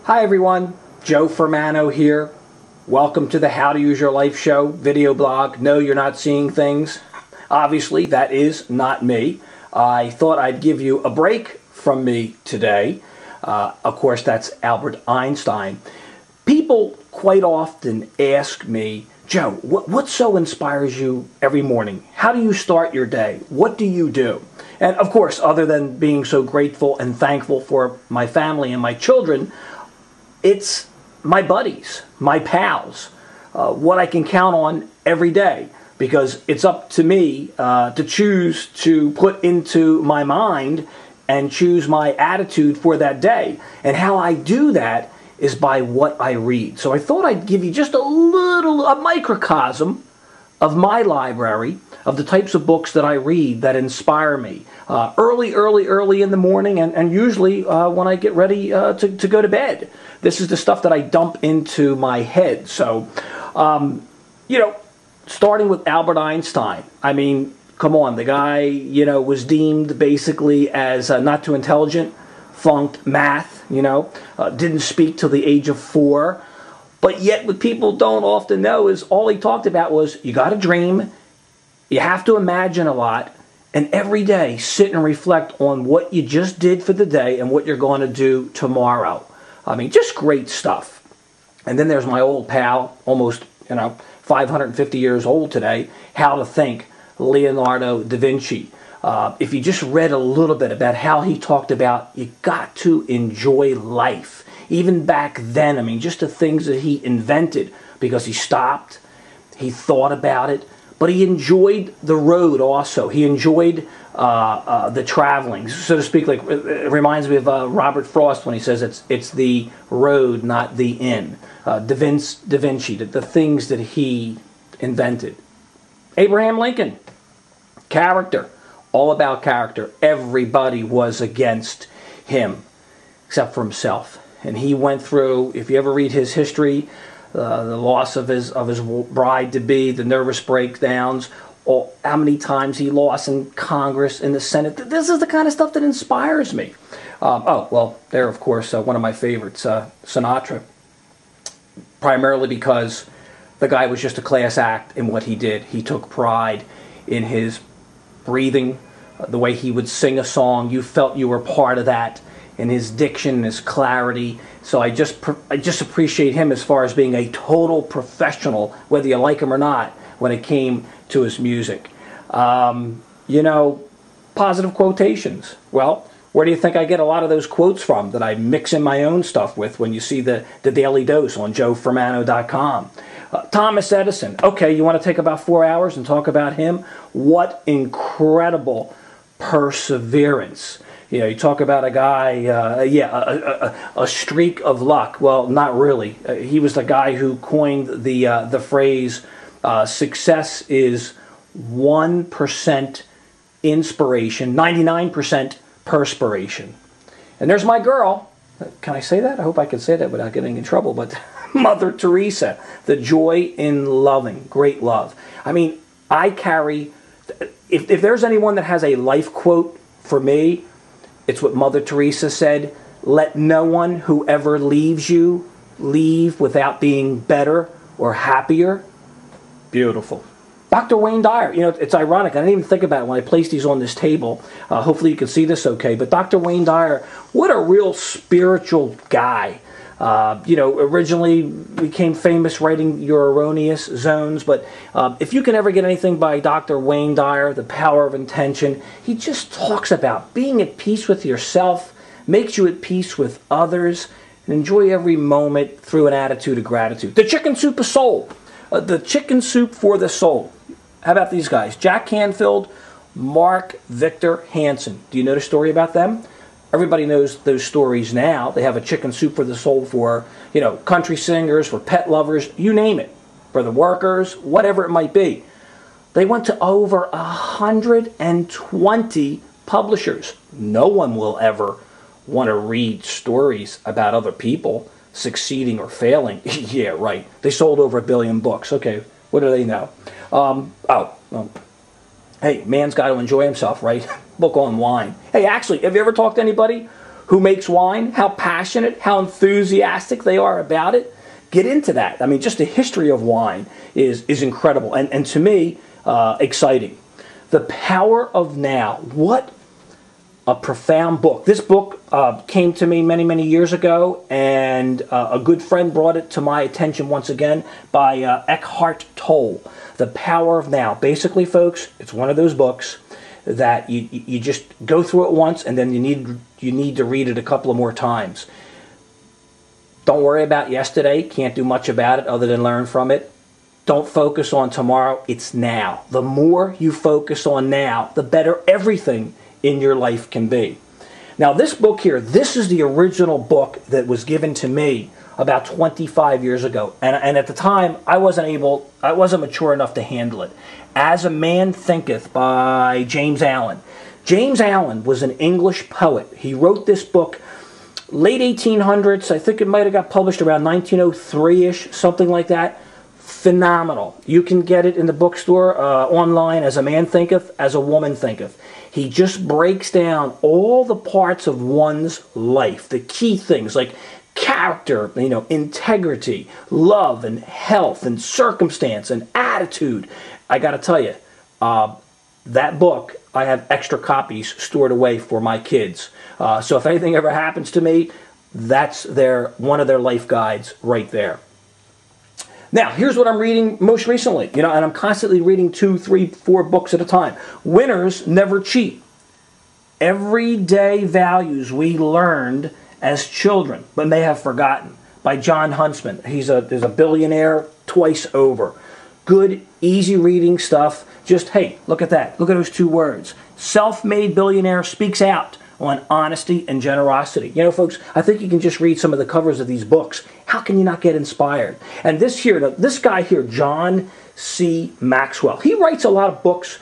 Hi everyone, Joe Fermano here. Welcome to the How to Use Your Life show video blog. No, you're not seeing things. Obviously, that is not me. I thought I'd give you a break from me today. Of course, that's Albert Einstein. People quite often ask me, Joe, what so inspires you every morning? How do you start your day? What do you do? And of course, other than being so grateful and thankful for my family and my children, it's my buddies, my pals, what I can count on every day, because it's up to me to choose to put into my mind and choose my attitude for that day. And how I do that is by what I read. So I thought I'd give you just a microcosm of my library, of the types of books that I read that inspire me. Early in the morning, and usually when I get ready to go to bed. This is the stuff that I dump into my head. So, starting with Albert Einstein. I mean, come on, the guy, was deemed basically as not too intelligent, flunked math, didn't speak till the age of 4. But yet what people don't often know is all he talked about was, you got to dream, you have to imagine a lot, and every day sit and reflect on what you just did for the day and what you're going to do tomorrow. I mean, just great stuff. And then there's my old pal, almost, 550 years old today, How to Think, Leonardo da Vinci. If you just read a little bit about how he talked about, you got to enjoy life. Even back then, I mean, just the things that he invented, because he stopped, he thought about it, but he enjoyed the road also. He enjoyed the traveling, so to speak. Like, it reminds me of Robert Frost when he says it's the road, not the inn. Da Vinci, the things that he invented. Abraham Lincoln, character, all about character. Everybody was against him, except for himself. And he went through, if you ever read his history, the loss of his bride-to-be, the nervous breakdowns, how many times he lost in Congress, in the Senate. This is the kind of stuff that inspires me. There, of course, one of my favorites, Sinatra, primarily because the guy was just a class act in what he did. He took pride in his breathing, the way he would sing a song. You felt you were part of that, in his diction, his clarity. So I just appreciate him as far as being a total professional, whether you like him or not, when it came to his music. Positive quotations. Well, where do you think I get a lot of those quotes from that I mix in my own stuff with when you see the Daily Dose on joefermano.com? Thomas Edison. Okay, you want to take about 4 hours and talk about him? What incredible perseverance. You talk about a guy, a streak of luck. Well, not really. He was the guy who coined the phrase, success is 1% inspiration, 99% perspiration. And there's my girl. Can I say that? I hope I can say that without getting in trouble. But Mother Teresa, the joy in loving, great love. I mean, I carry, if there's anyone that has a life quote for me, it's what Mother Teresa said: let no one who ever leaves you leave without being better or happier. Beautiful. Dr. Wayne Dyer, it's ironic. I didn't even think about it when I placed these on this table. Hopefully you can see this okay. But Dr. Wayne Dyer, what a real spiritual guy. Originally became famous writing Your Erroneous Zones, but if you can ever get anything by Dr. Wayne Dyer, The Power of Intention, he just talks about being at peace with yourself, makes you at peace with others, and enjoy every moment through an attitude of gratitude. The Chicken Soup of Soul. The Chicken Soup for the Soul. How about these guys? Jack Canfield, Mark Victor Hansen. Do you know the story about them? Everybody knows those stories now. They have a Chicken Soup for the Soul for, country singers, for pet lovers, you name it. For the workers, whatever it might be. They went to over 120 publishers. No one will ever want to read stories about other people succeeding or failing. Yeah, right. They sold over 1 billion books. Okay, what do they know? Hey, man's got to enjoy himself, right? Book on wine. Hey, actually, have you ever talked to anybody who makes wine, how passionate, how enthusiastic they are about it. Get into that. I mean, just the history of wine is incredible, and to me, exciting. The Power of Now. What a profound book. This book came to me many, many years ago, and a good friend brought it to my attention once again by Eckhart Tolle. The Power of Now. Basically, folks, it's one of those books that you just go through it once, and then you need to read it a couple of more times. Don't worry about yesterday. Can't do much about it other than learn from it. Don't focus on tomorrow. It's now. The more you focus on now, the better everything in your life can be. Now, this book here, this is the original book that was given to me about 25 years ago. And at the time, I wasn't mature enough to handle it. As a Man Thinketh by James Allen. James Allen was an English poet. He wrote this book late 1800s. I think it might have got published around 1903-ish, something like that. Phenomenal. You can get it in the bookstore, online, As a Man Thinketh, As a Woman Thinketh. He just breaks down all the parts of one's life, the key things like character, integrity, love and health and circumstance and attitude. I got to tell you, that book, I have extra copies stored away for my kids. So if anything ever happens to me, that's one of their life guides right there. Now, here's what I'm reading most recently, and I'm constantly reading 2, 3, 4 books at a time. Winners Never Cheat. Everyday values we learned as children, but may have forgotten, by John Huntsman. He's a billionaire twice over. Good, easy reading stuff. Just, hey, look at that. Look at those 2 words. Self-made billionaire speaks out on honesty and generosity. Folks, I think you can just read some of the covers of these books. How can you not get inspired? And this guy here, John C. Maxwell, he writes a lot of books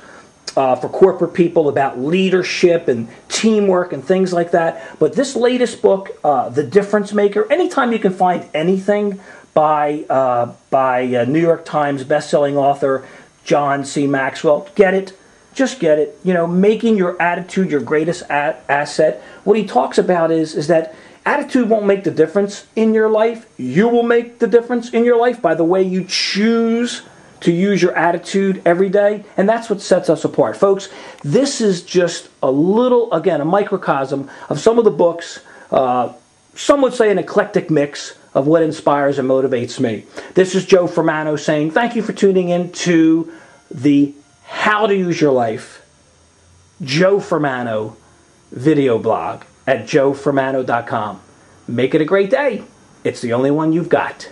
for corporate people about leadership and teamwork and things like that. But this latest book, The Difference Maker, anytime you can find anything by New York Times bestselling author John C. Maxwell, get it. Just get it. Making your attitude your greatest asset. What he talks about is that attitude won't make the difference in your life. You will make the difference in your life by the way you choose to use your attitude every day. And that's what sets us apart. Folks, this is just a little, again, a microcosm of some of the books, some would say an eclectic mix of what inspires and motivates me. This is Joe Fermano saying thank you for tuning in to the How to Use Your Life Joe Fermano video blog at joefermano.com. Make it a great day. It's the only one you've got.